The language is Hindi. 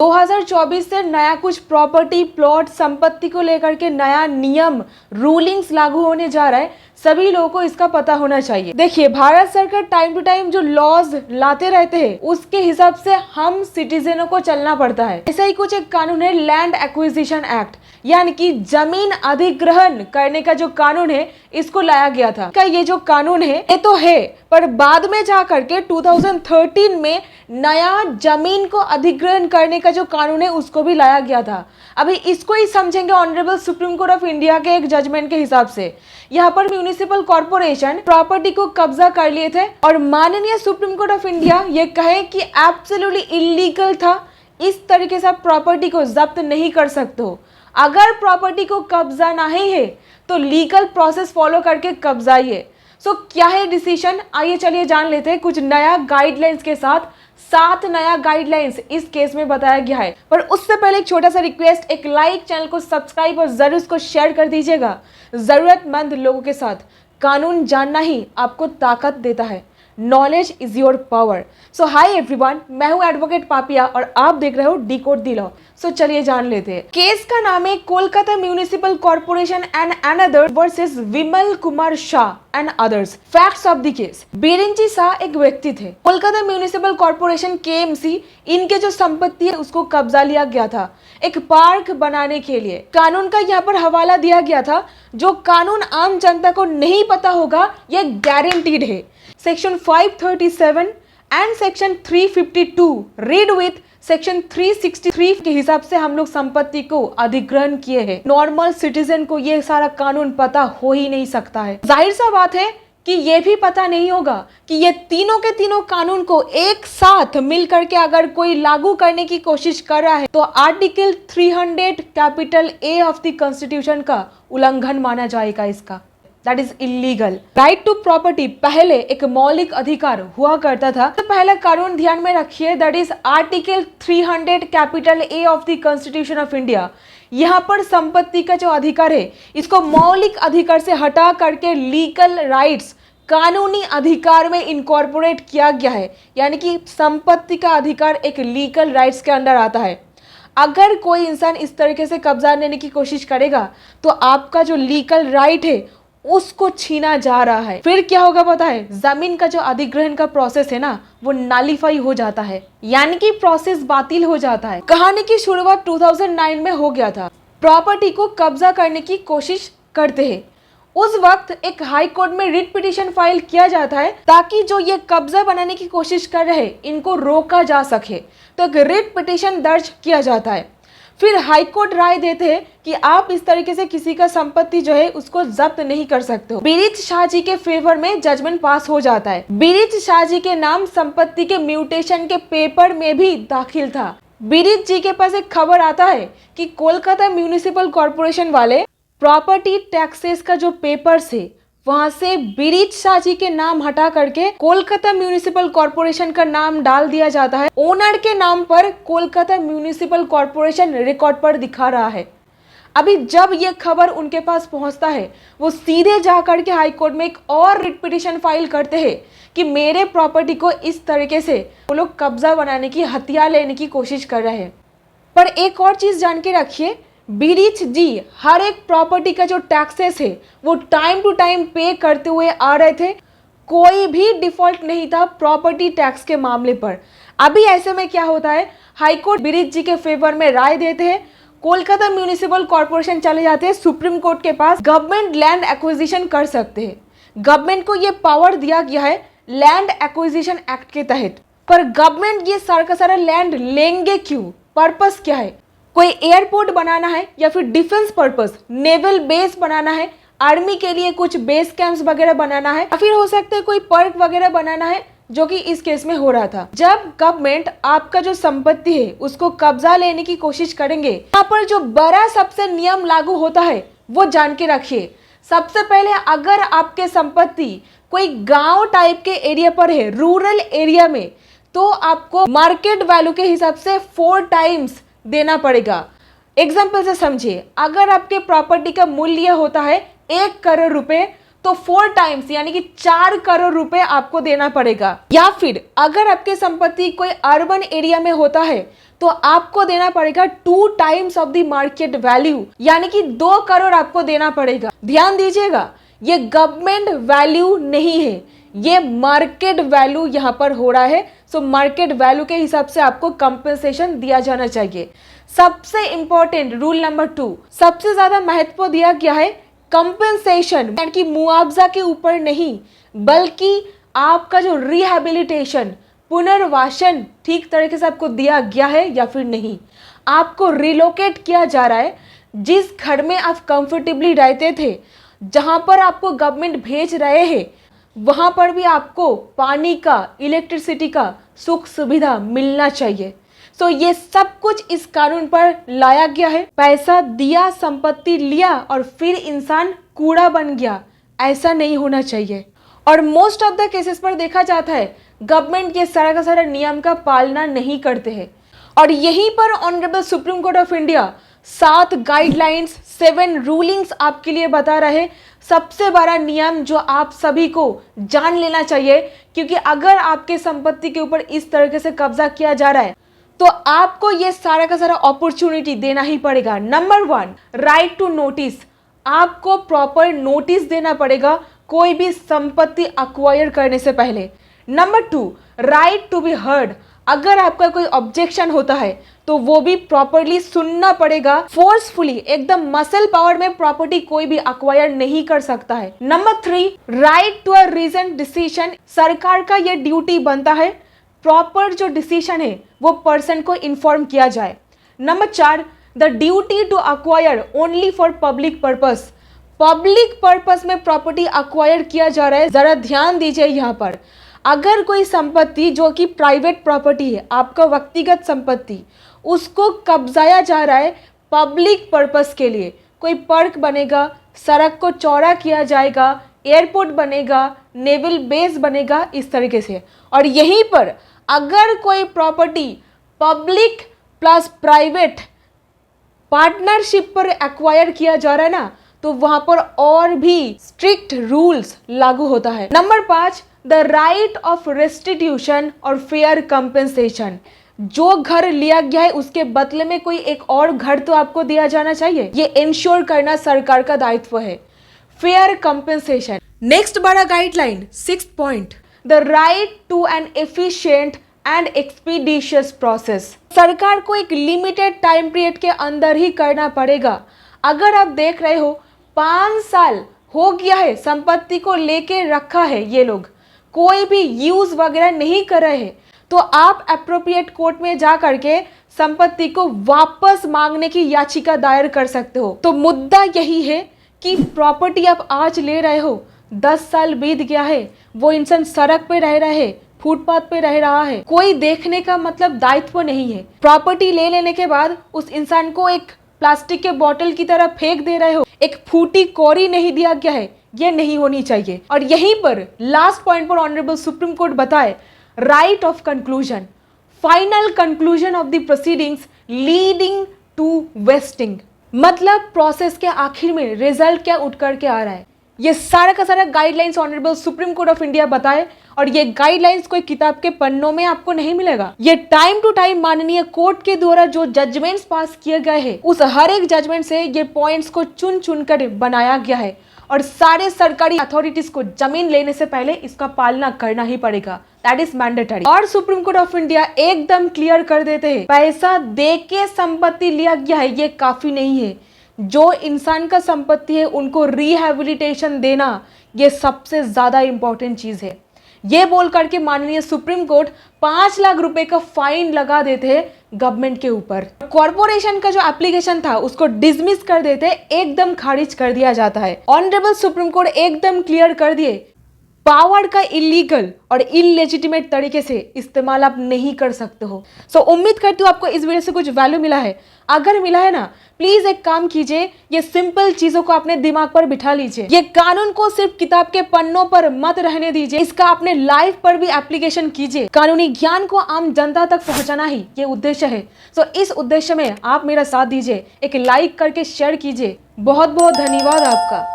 2024 से नया कुछ प्रॉपर्टी प्लॉट संपत्ति को लेकर के नया नियम रूलिंग्स लागू होने जा रहा है। सभी लोगों को इसका पता होना चाहिए। देखिए, भारत सरकार टाइम टू टाइम जो लॉज लाते रहते हैं उसके हिसाब से हम सिटीजनों को चलना पड़ता है। ऐसा ही कुछ एक कानून है लैंड एक्विजिशन एक्ट, यानी कि जमीन अधिग्रहण करने का जो कानून है इसको लाया गया था। ये जो कानून है ये तो है, पर बाद में जा करके 2013 में नया जमीन को अधिग्रहण करने का जो कानून है उसको भी लाया गया था। अभी इसको ही समझेंगे honourable supreme court of India के एक जजमेंट के हिसाब से। यहाँ पर म्यूनिसिपल कॉर्पोरेशन प्रॉपर्टी को कब्जा कर लिए थे और माननीय सुप्रीम कोर्ट ऑफ इंडिया ये कहे कि एब्सोल्युटली इलीगल था, इस तरीके से आप प्रॉपर्टी को जब्त नहीं कर सकते हो। अगर प्रॉपर्टी को कब्जा नहीं है तो लीगल प्रोसेस फॉलो करके कब्जाइए। सो क्या है डिसीजन, आइए चलिए जान लेते हैं कुछ नया गाइडलाइंस के साथ। 7 नया गाइडलाइंस इस केस में बताया गया है। पर उससे पहले एक छोटा सा रिक्वेस्ट, एक लाइक, चैनल को सब्सक्राइब और जरूर इसको शेयर कर दीजिएगा जरूरतमंद लोगों के साथ। कानून जानना ही आपको ताकत देता है। Knowledge is your power. So hi everyone, मैं हूं एडवोकेट पापिया और आप देख रहे हो डिकोड द लॉ। सो चलिए जान लेते हैं। केस का नाम है Kolkata municipal corporation and another versus Vimal Kumar Shah and others. Facts of the case. Birinchi Shah एक व्यक्ति थे। कोलकाता म्यूनिसिपल कॉर्पोरेशन केएमसी, इनके जो संपत्ति है उसको कब्जा लिया गया था एक पार्क बनाने के लिए। कानून का यहाँ पर हवाला दिया गया था। जो कानून आम जनता को नहीं पता होगा ये गारंटीड है। Section 537 and section 352 read with section 363 के हिसाब से हम लोग संपत्ति को अधिग्रहण किए हैं। नॉर्मल सिटीजन को ये सारा कानून पता हो ही नहीं सकता है। जाहिर सा बात है कि ये भी पता नहीं होगा कि ये तीनों के तीनों कानून को एक साथ मिल करके अगर कोई लागू करने की कोशिश कर रहा है तो article 300 capital A of the constitution का उल्लंघन माना जाएगा। इसका that is illegal. Right to property पहले एक मौलिक अधिकार हुआ करता था। तो पहला कानून ध्यान में रखिए, that is article 300 capital A of the constitution of India. यहाँ पर संपत्ति का जो अधिकार है इसको मौलिक अधिकार से हटा करके लीगल राइट्स, कानूनी अधिकार में इनकॉर्पोरेट किया गया है। यानी कि संपत्ति का अधिकार एक लीगल राइट्स के अंडर आता है। अगर कोई इंसान इस तरीके से कब्जा लेने की कोशिश करेगा तो आपका जो लीगल राइट है उसको छीना जा रहा है। फिर क्या होगा पता है, जमीन का जो अधिग्रहण का प्रोसेस है ना वो नलिफाई हो जाता है, यानी कि प्रोसेस बातिल हो जाता है। कहानी की शुरुआत 2009 में हो गया था। प्रॉपर्टी को कब्जा करने की कोशिश करते हैं। उस वक्त एक हाई कोर्ट में रिट पिटीशन फाइल किया जाता है ताकि जो ये कब्जा बनाने की कोशिश कर रहे हैं इनको रोका जा सके। तो एक रिट पिटीशन दर्ज किया जाता है। फिर हाई कोर्ट राय देते हैं कि आप इस तरीके से किसी का संपत्ति जो है उसको जब्त नहीं कर सकते हो। बिरिच शाह जी के फेवर में जजमेंट पास हो जाता है। बिरिच शाह जी के नाम संपत्ति के म्यूटेशन के पेपर में भी दाखिल था। बिरिच जी के पास एक खबर आता है कि कोलकाता म्यूनिसिपल कॉर्पोरेशन वाले प्रॉपर्टी टैक्सेस का जो पेपर्स है वहां से बिरिच शाह जी के नाम हटा करके कोलकाता म्यूनिसिपल कॉर्पोरेशन का नाम डाल दिया जाता है। ओनर के नाम पर कोलकाता म्यूनिसिपल कॉर्पोरेशन रिकॉर्ड पर दिखा रहा है। अभी जब ये खबर उनके पास पहुंचता है वो सीधे जा करके हाई कोर्ट में एक और रिट पिटीशन फाइल करते हैं कि मेरे प्रॉपर्टी को इस तरीके से वो लोग कब्जा बनाने की, हथियार लेने की कोशिश कर रहे हैं। पर एक और चीज जान के रखिए, बिरिच जी हर एक प्रॉपर्टी का जो टैक्सेस है वो टाइम टू टाइम पे करते हुए आ रहे थे। कोई भी डिफॉल्ट नहीं था प्रॉपर्टी टैक्स के मामले पर। अभी ऐसे में क्या होता है, हाई कोर्ट बिरिच जी के फेवर में राय देते हैं। कोलकाता म्यूनिसिपल कॉर्पोरेशन चले जाते हैं सुप्रीम कोर्ट के पास। गवर्नमेंट लैंड एक्विजिशन कर सकते हैं। गवर्नमेंट को ये पावर दिया गया है लैंड एक्विजिशन एक्ट के तहत। पर गवर्नमेंट ये सारा का सारा लैंड लेंगे क्यों, पर्पस क्या है? कोई एयरपोर्ट बनाना है या फिर डिफेंस पर्पस, नेवल बेस बनाना है, आर्मी के लिए कुछ बेस कैंप्स वगैरह बनाना है, या फिर हो सकता है कोई पार्क वगैरह बनाना है, जो कि इस केस में हो रहा था। जब गवर्नमेंट आपका जो संपत्ति है उसको कब्जा लेने की कोशिश करेंगे, यहाँ पर जो बड़ा सबसे नियम लागू होता है वो जान के रखिए। सबसे पहले अगर आपके संपत्ति कोई गांव टाइप के एरिया पर है, रूरल एरिया में, तो आपको मार्केट वैल्यू के हिसाब से 4 टाइम्स देना पड़ेगा। एग्जाम्पल से समझिए, अगर आपके प्रॉपर्टी का मूल्य होता है 1 करोड़ रुपए तो 4 टाइम्स यानी कि 4 करोड़ रुपए आपको देना पड़ेगा। या फिर अगर आपकी संपत्ति कोई अर्बन एरिया में होता है तो आपको देना पड़ेगा 2 times of the market value, यानी कि 2 करोड़ आपको देना पड़ेगा। ध्यान दीजिएगा, ये गवर्नमेंट वैल्यू नहीं है, ये मार्केट वैल्यू यहां पर हो रहा है। सो मार्केट वैल्यू के हिसाब से आपको कंपनसेशन दिया जाना चाहिए। सबसे इंपॉर्टेंट रूल नंबर 2, सबसे ज्यादा महत्व दिया गया है कंपनसेशन, यानी कि मुआवजा के ऊपर नहीं, बल्कि आपका जो रिहैबिलिटेशन, पुनर्वासन ठीक तरीके से आपको दिया गया है या फिर नहीं। आपको रिलोकेट किया जा रहा है, जिस घर में आप कंफर्टेबली रहते थे, जहां पर आपको गवर्नमेंट भेज रहे हैं, वहां पर भी आपको पानी का, इलेक्ट्रिसिटी का सुख सुविधा मिलना चाहिए। सो ये सब कुछ इस कानून पर लाया गया है। पैसा दिया, संपत्ति लिया और फिर इंसान कूड़ा बन गया, ऐसा नहीं होना चाहिए। और मोस्ट ऑफ द केसेस पर देखा जाता है गवर्नमेंट ये सारा का सारा नियम का पालना नहीं करते हैं। और यहीं पर honourable supreme court of India 7 guidelines, 7 rulings आपके लिए बता रहे। सबसे बड़ा नियम जो आप सभी को जान लेना चाहिए, क्योंकि अगर आपके संपत्ति के ऊपर इस तरीके से कब्जा किया जा रहा है तो आपको ये सारा का सारा अपॉर्चुनिटी देना ही पड़ेगा। नंबर 1, राइट टू नोटिस, आपको प्रॉपर नोटिस देना पड़ेगा कोई भी संपत्ति अक्वायर करने से पहले। Number 2, right to be heard, अगर आपका कोई ऑब्जेक्शन होता है तो वो भी प्रॉपरली सुनना पड़ेगा। फोर्सफुली, एकदम मसल पावर में प्रॉपर्टी कोई भी अक्वायर नहीं कर सकता है। Number 3, right to a reason decision, सरकार का ये ड्यूटी बनता है प्रॉपर जो डिसीजन है वो पर्सन को इन्फॉर्म किया जाए। Number 4, the duty to acquire only for public purpose, public purpose में प्रॉपर्टी अक्वायर किया जा रहा है। जरा ध्यान दीजिए यहाँ पर, अगर कोई संपत्ति जो कि प्राइवेट प्रॉपर्टी है, आपका व्यक्तिगत संपत्ति, उसको कब्जाया जा रहा है पब्लिक पर्पस के लिए, कोई पार्क बनेगा, सड़क को चौड़ा किया जाएगा, एयरपोर्ट बनेगा, नेवल बेस बनेगा, इस तरीके से। और यहीं पर अगर कोई property public plus private partnership पर एक्वायर किया जा रहा है ना, तो वहां पर और भी स्ट्रिक्ट रूल्स लागू होता है। Number 5, the right of restitution और फेयर कंपेंसेशन, जो घर लिया गया है उसके बदले में कोई एक और घर तो आपको दिया जाना चाहिए, ये इंश्योर करना सरकार का दायित्व है। Fair compensation. नेक्स्ट बड़ा guideline 6th point, the right to an efficient and expeditious process, सरकार को एक लिमिटेड टाइम पीरियड के अंदर ही करना पड़ेगा। अगर आप देख रहे हो 5 साल हो गया है संपत्ति को लेके रखा है, ये लोग कोई भी यूज वगैरह नहीं कर रहे हैं, तो आप एप्रोप्रिएट कोर्ट में जा करके संपत्ति को वापस मांगने की याचिका दायर कर सकते हो। तो मुद्दा यही है कि प्रॉपर्टी आप आज ले रहे हो, 10 साल बीत गया है, वो इंसान सड़क पे रह रहा है, फुटपाथ पे रह रहा है, कोई देखने का मतलब दायित्व नहीं है। प्रॉपर्टी ले लेने के बाद उस इंसान को एक प्लास्टिक के बोतल की तरह फेंक दे रहे हो, एक फूटी कौड़ी नहीं दिया गया है, ये नहीं होनी चाहिए। और यहीं पर लास्ट पॉइंट पर ऑनरेबल सुप्रीम कोर्ट बताए, right of conclusion, final conclusion of the proceedings leading to vesting, मतलब प्रोसेस के आखिर में रिजल्ट क्या उठ करके आ रहा है। ये सारा का सारा guidelines honourable supreme court of India बताए, और ये गाइडलाइंस कोई किताब के पन्नों में आपको नहीं मिलेगा। ये टाइम टू टाइम माननीय कोर्ट के द्वारा जो जजमेंट्स पास किए गए हैं, उस हर एक जजमेंट से ये पॉइंट्स को चुन चुन कर बनाया गया है। और सारे सरकारी अथॉरिटीज को जमीन लेने से पहले इसका पालना करना ही पड़ेगा, दैट इज मैंडेटरी। और सुप्रीम कोर्ट ऑफ इंडिया एकदम क्लियर कर देते हैं, पैसा दे के संपत्ति लिया गया है ये काफी नहीं है, जो इंसान का संपत्ति है उनको रिहैबिलिटेशन देना ये सबसे ज्यादा इंपॉर्टेंट चीज है। ये बोल करके माननीय सुप्रीम कोर्ट 5 लाख रुपए का फाइन लगा देते हैं गवर्नमेंट के ऊपर। कॉर्पोरेशन का जो एप्लीकेशन था उसको डिसमिस कर देते, एकदम खारिज कर दिया जाता है। ऑनरेबल सुप्रीम कोर्ट एकदम क्लियर कर दिए, पावर का इलीगल और इलेजिटिमेट तरीके से इस्तेमाल आप नहीं कर सकते हो। सो उम्मीद करती हूँ आपको इस वीडियो से कुछ वैल्यू मिला है। अगर मिला है ना, प्लीज एक काम कीजिए, ये सिंपल चीजों को अपने दिमाग पर बिठा लीजिए। ये कानून को सिर्फ किताब के पन्नों पर मत रहने दीजिए, इसका अपने लाइफ पर भी एप्लीकेशन कीजिए। कानूनी ज्ञान को आम जनता तक पहुंचाना ही ये उद्देश्य है। सो इस उद्देश्य में आप मेरा साथ दीजिए, एक लाइक करके शेयर कीजिए। बहुत बहुत धन्यवाद आपका।